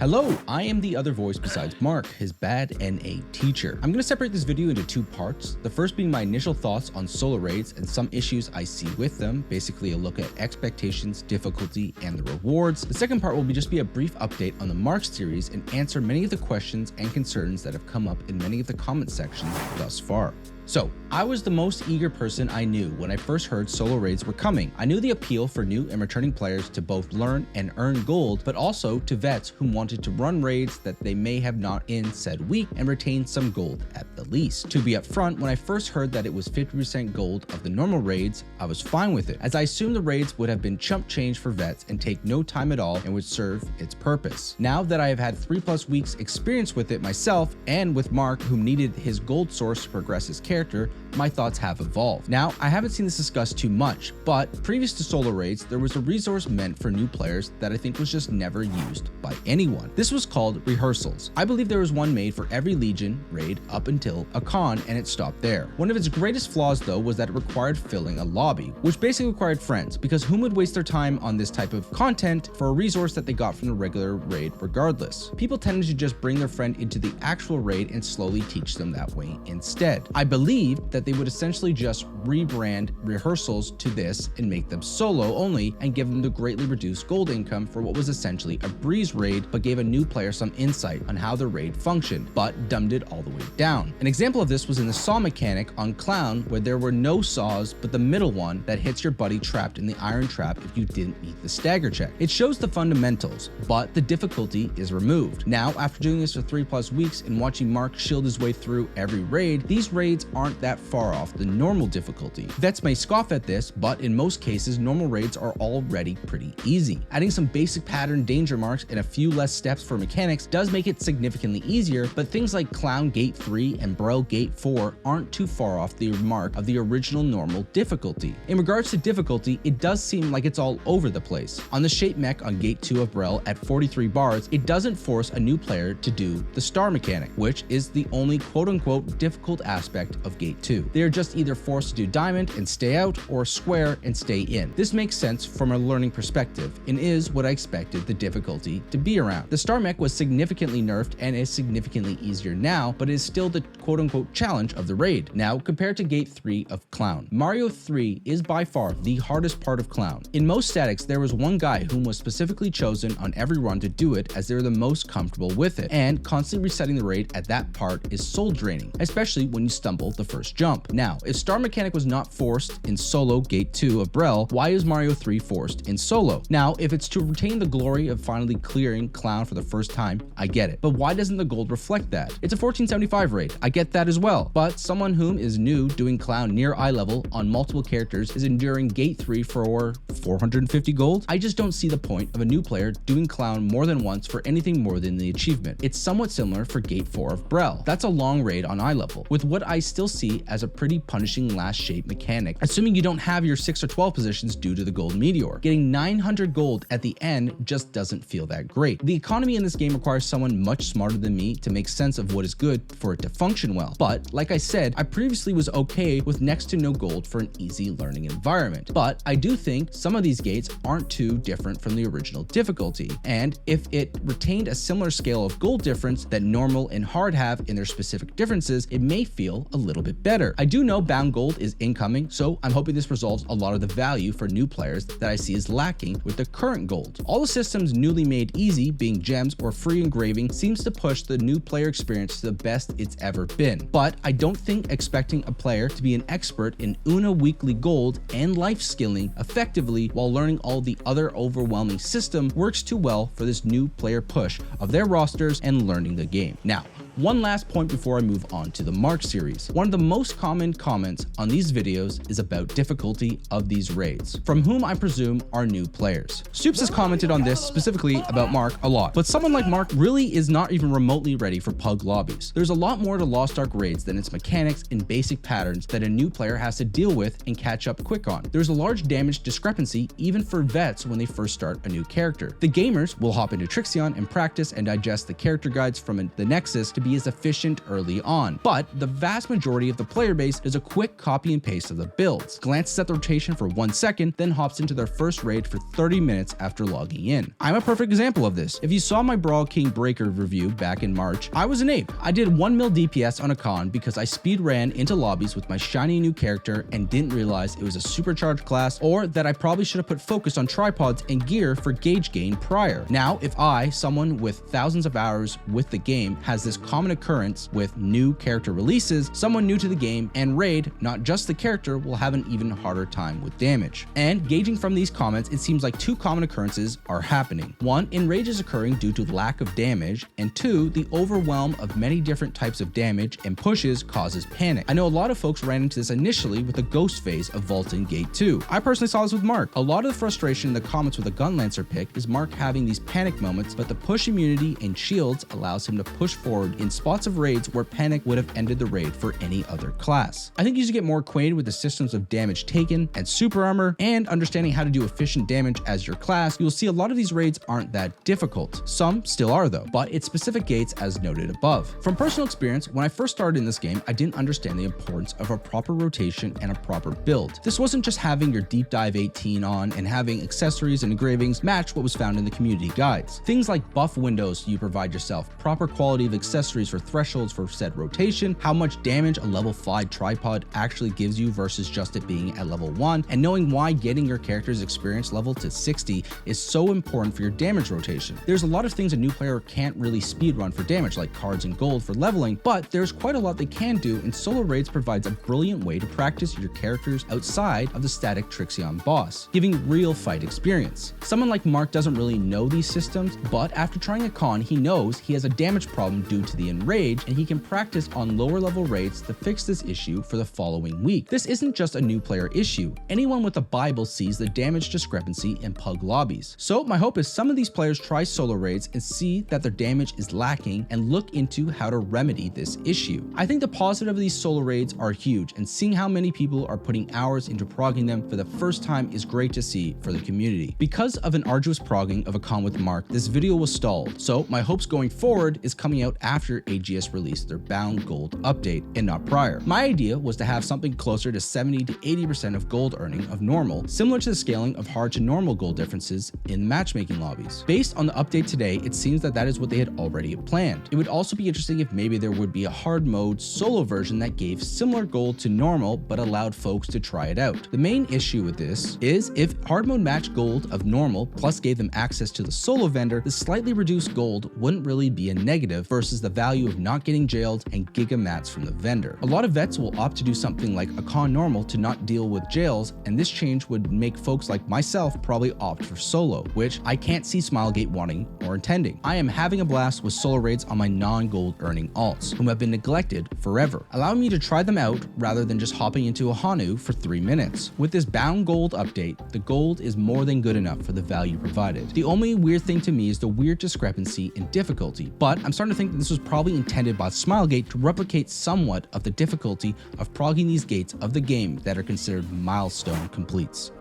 Hello, I am the other voice besides Mark, his bad NA teacher. I'm going to separate this video into two parts, the first being my initial thoughts on solo raids and some issues I see with them, basically a look at expectations, difficulty, and the rewards. The second part will just be a brief update on the Mark series and answer many of the questions and concerns that have come up in many of the comment sections thus far. So, I was the most eager person I knew when I first heard solo raids were coming. I knew the appeal for new and returning players to both learn and earn gold, but also to vets who wanted to run raids that they may have not in said week and retain some gold at the least. To be upfront, when I first heard that it was 50% gold of the normal raids, I was fine with it, as I assumed the raids would have been chump change for vets and take no time at all and would serve its purpose. Now that I have had 3+ weeks experience with it myself and with Mark, who needed his gold source to progress his character, my thoughts have evolved. Now, I haven't seen this discussed too much, but previous to solo raids, there was a resource meant for new players that I think was just never used by anyone. This was called rehearsals. I believe there was one made for every Legion raid up until a con, and it stopped there. One of its greatest flaws though was that it required filling a lobby, which basically required friends, because whom would waste their time on this type of content for a resource that they got from the regular raid regardless? People tended to just bring their friend into the actual raid and slowly teach them that way instead. I believe that they would essentially just rebrand rehearsals to this and make them solo only and give them the greatly reduced gold income for what was essentially a breeze raid, but gave a new player some insight on how the raid functioned, but dumbed it all the way down. An example of this was in the saw mechanic on Clown, where there were no saws but the middle one that hits your buddy trapped in the iron trap if you didn't meet the stagger check. It shows the fundamentals, but the difficulty is removed. Now, after doing this for 3+ weeks and watching Mark shield his way through every raid, these raids aren't that far off the normal difficulty. Vets may scoff at this, but in most cases, normal raids are already pretty easy. Adding some basic pattern danger marks and a few less steps for mechanics does make it significantly easier, but things like Clown Gate 3 and Brel Gate 4 aren't too far off the mark of the original normal difficulty. In regards to difficulty, it does seem like it's all over the place. On the shape mech on Gate 2 of Brel at 43 bars, it doesn't force a new player to do the star mechanic, which is the only quote-unquote difficult aspect of Gate 2. They are just either forced to do diamond and stay out or square and stay in. This makes sense from a learning perspective and is what I expected the difficulty to be around. The star mech was significantly nerfed and is significantly easier now, but it is still the quote-unquote challenge of the raid. Now, compared to Gate 3 of Clown, Mario 3 is by far the hardest part of Clown. In most statics, there was one guy whom was specifically chosen on every run to do it as they were the most comfortable with it, and constantly resetting the raid at that part is soul draining, especially when you stumble the first jump. Now, if star mechanic was not forced in solo Gate 2 of Brel, why is Mario 3 forced in solo? Now, if it's to retain the glory of finally clearing Clown for the first time, I get it. But why doesn't the gold reflect that? It's a 1475 raid, I get that as well. But someone whom is new doing Clown near eye level on multiple characters is enduring Gate 3 for 450 gold? I just don't see the point of a new player doing Clown more than once for anything more than the achievement. It's somewhat similar for Gate 4 of Brel. That's a long raid on eye level, with what I still see as a pretty punishing last shape mechanic, assuming you don't have your 6 or 12 positions due to the gold meteor. Getting 900 gold at the end just doesn't feel that great. The economy in this game requires someone much smarter than me to make sense of what is good for it to function well. But like I said, I previously was okay with next to no gold for an easy learning environment. But I do think some of these gates aren't too different from the original difficulty. And if it retained a similar scale of gold difference that normal and hard have in their specific differences, it may feel a little bit better. I do know bound gold is incoming, so I'm hoping this resolves a lot of the value for new players that I see is lacking with the current gold. All the systems newly made easy, being gems or free engraving, seems to push the new player experience to the best it's ever been. But I don't think expecting a player to be an expert in Una weekly gold and life skilling effectively while learning all the other overwhelming system works too well for this new player push of their rosters and learning the game. Now, one last point before I move on to the Mark series. One of the most common comments on these videos is about difficulty of these raids, from whom I presume are new players. Soups has commented on this specifically about Mark a lot, but someone like Mark really is not even remotely ready for pug lobbies. There's a lot more to Lost Ark raids than its mechanics and basic patterns that a new player has to deal with and catch up quick on. There's a large damage discrepancy even for vets when they first start a new character. The gamers will hop into Trixion and practice and digest the character guides from the Nexus to be be as efficient early on, but the vast majority of the player base does a quick copy and paste of the builds, glances at the rotation for 1 second, then hops into their first raid for 30 minutes after logging in. I'm a perfect example of this. If you saw my Brawl King Breaker review back in March, I was an ape. I did 1 mil DPS on a con because I speed ran into lobbies with my shiny new character and didn't realize it was a supercharged class, or that I probably should have put focus on tripods and gear for gauge gain prior. Now, if I, someone with thousands of hours with the game, has this common occurrence with new character releases, someone new to the game and raid, not just the character, will have an even harder time with damage. And gauging from these comments, it seems like 2 common occurrences are happening. 1, enrage is occurring due to lack of damage, and 2, the overwhelm of many different types of damage and pushes causes panic. I know a lot of folks ran into this initially with the ghost phase of vaulting gate 2. I personally saw this with Mark. A lot of the frustration in the comments with a Gunlancer pick is Mark having these panic moments, but the push immunity and shields allows him to push forward in spots of raids where panic would have ended the raid for any other class. I think you should get more acquainted with the systems of damage taken and super armor, and understanding how to do efficient damage as your class. You'll see a lot of these raids aren't that difficult. Some still are though, but it's specific gates as noted above. From personal experience, when I first started in this game, I didn't understand the importance of a proper rotation and a proper build. This wasn't just having your deep dive 18 on and having accessories and engravings match what was found in the community guides. Things like buff windows you provide yourself, proper quality of accessories for thresholds for said rotation, how much damage a level 5 tripod actually gives you versus just it being at level 1, and knowing why getting your character's experience level to 60 is so important for your damage rotation. There's a lot of things a new player can't really speedrun for damage, like cards and gold for leveling, but there's quite a lot they can do, and solo raids provides a brilliant way to practice your characters outside of the static Trixion boss, giving real fight experience. Someone like Mark doesn't really know these systems, but after trying a con, he knows he has a damage problem due to the enrage, and he can practice on lower level raids to fix this issue for the following week. This isn't just a new player issue. Anyone with a Bible sees the damage discrepancy in pug lobbies. So my hope is some of these players try solo raids and see that their damage is lacking and look into how to remedy this issue. I think the positive of these solo raids are huge, and seeing how many people are putting hours into progging them for the first time is great to see for the community. Because of an arduous progging of a con with Mark, this video was stalled, so my hopes going forward is coming out after AGS released their bound gold update and not prior. My idea was to have something closer to 70 to 80% of gold earning of normal, similar to the scaling of hard to normal gold differences in matchmaking lobbies. Based on the update today, it seems that is what they had already planned. It would also be interesting if maybe there would be a hard mode solo version that gave similar gold to normal but allowed folks to try it out. The main issue with this is if hard mode matched gold of normal plus gave them access to the solo vendor, the slightly reduced gold wouldn't really be a negative versus the value of not getting jailed and giga mats from the vendor. A lot of vets will opt to do something like a con normal to not deal with jails, and this change would make folks like myself probably opt for solo, which I can't see Smilegate wanting or intending. I am having a blast with solo raids on my non-gold earning alts, whom have been neglected forever, allowing me to try them out rather than just hopping into a Hanu for 3 minutes. With this bound gold update, the gold is more than good enough for the value provided. The only weird thing to me is the weird discrepancy in difficulty, but I'm starting to think that this was probably intended by Smilegate to replicate somewhat of the difficulty of progging these gates of the game that are considered milestone completes.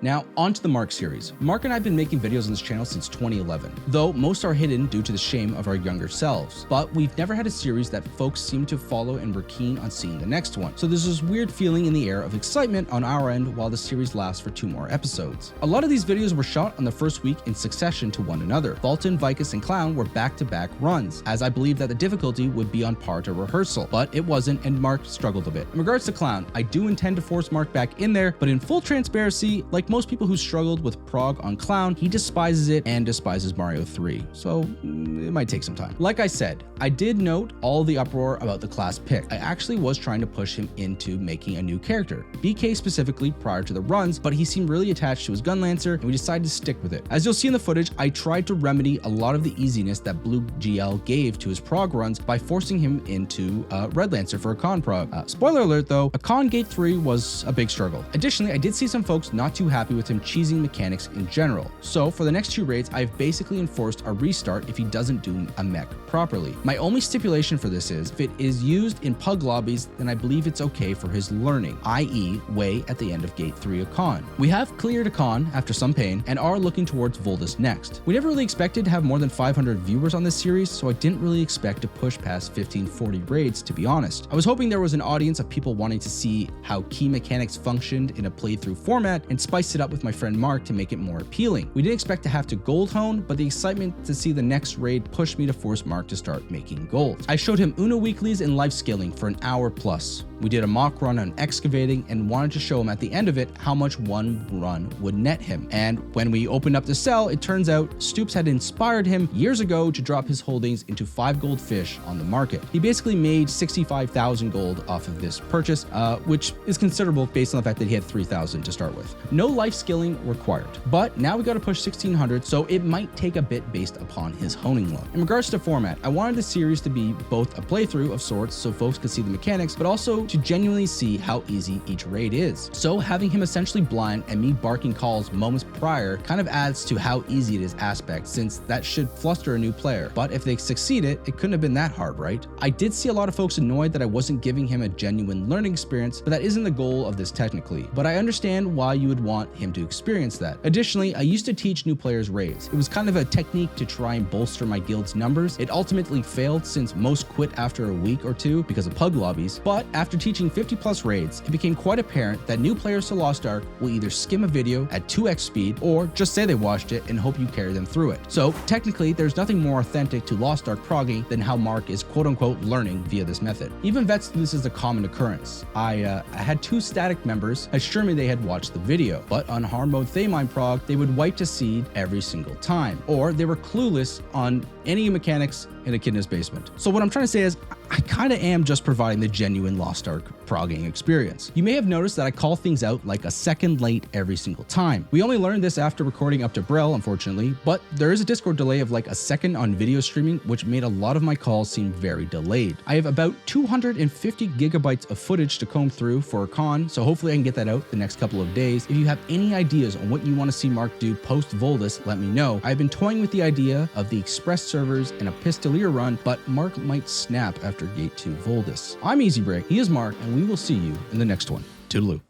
Now, on to the Mark series. Mark and I have been making videos on this channel since 2011, though most are hidden due to the shame of our younger selves. But we've never had a series that folks seem to follow and were keen on seeing the next one. So there's this weird feeling in the air of excitement on our end while the series lasts for 2 more episodes. A lot of these videos were shot on the first week in succession to one another. Vulcan, Vicus, and Clown were back-to-back runs, as I believed that the difficulty would be on par to rehearsal, but it wasn't, and Mark struggled a bit. In regards to Clown, I do intend to force Mark back in there, but in full transparency, like most people who struggled with prog on Clown, he despises it and despises Mario 3, so it might take some time. Like I said, I did note all the uproar about the class pick. I actually was trying to push him into making a new character, BK specifically prior to the runs, but he seemed really attached to his Gunlancer and we decided to stick with it. As you'll see in the footage, I tried to remedy a lot of the easiness that Blue GL gave to his prog runs by forcing him into Red Lancer for a con prog. Spoiler alert though, a con gate 3 was a big struggle. Additionally, I did see some folks not too happy happy with him cheesing mechanics in general. So for the next 2 raids, I've basically enforced a restart if he doesn't do a mech properly. My only stipulation for this is, if it is used in pug lobbies, then I believe it's okay for his learning, i.e. way at the end of Gate 3 of Con. We have cleared a Con after some pain and are looking towards Voldus next. We never really expected to have more than 500 viewers on this series, so I didn't really expect to push past 1540 raids, to be honest. I was hoping there was an audience of people wanting to see how key mechanics functioned in a playthrough format and spice it up with my friend Mark to make it more appealing. We didn't expect to have to gold hone, but the excitement to see the next raid pushed me to force Mark to start making gold. I showed him Uno weeklies and life scaling for an hour plus. We did a mock run on excavating and wanted to show him at the end of it how much one run would net him. And when we opened up the cell, it turns out Stoops had inspired him years ago to drop his holdings into 5 gold fish on the market. He basically made 65,000 gold off of this purchase, which is considerable based on the fact that he had 3,000 to start with. No life skilling required, but now we got to push 1,600, so it might take a bit based upon his honing load. In regards to format, I wanted the series to be both a playthrough of sorts so folks could see the mechanics, but also to genuinely see how easy each raid is. So having him essentially blind and me barking calls moments prior kind of adds to how easy it is aspect, since that should fluster a new player. But if they succeed it couldn't have been that hard, right? I did see a lot of folks annoyed that I wasn't giving him a genuine learning experience, but that isn't the goal of this technically. But I understand why you would want him to experience that. Additionally, I used to teach new players raids. It was kind of a technique to try and bolster my guild's numbers. It ultimately failed since most quit after a week or 2 because of pug lobbies, but after teaching 50 plus raids, it became quite apparent that new players to Lost Ark will either skim a video at 2x speed or just say they watched it and hope you carry them through it. So technically, there's nothing more authentic to Lost Ark progging than how Mark is quote unquote learning via this method. Even vets do this as a common occurrence. I had 2 static members assure me they had watched the video, but on hard mode Thamine prog, they would wipe to seed every single time, or they were clueless on any mechanics in Echidna's basement. So what I'm trying to say is, I kind of am just providing the genuine Lost Ark progging experience. You may have noticed that I call things out like a second late every single time. We only learned this after recording up to Brel, unfortunately, but there is a Discord delay of like a second on video streaming, which made a lot of my calls seem very delayed. I have about 250 gigabytes of footage to comb through for a con, so hopefully I can get that out the next couple of days. If you have any ideas on what you want to see Mark do post Voldus, let me know. I've been toying with the idea of the Express servers and a Pistolier run, but Mark might snap after Gate 2 Voldus. I'm EasyBreak, he is Mark, and we will see you in the next one. Toodaloo.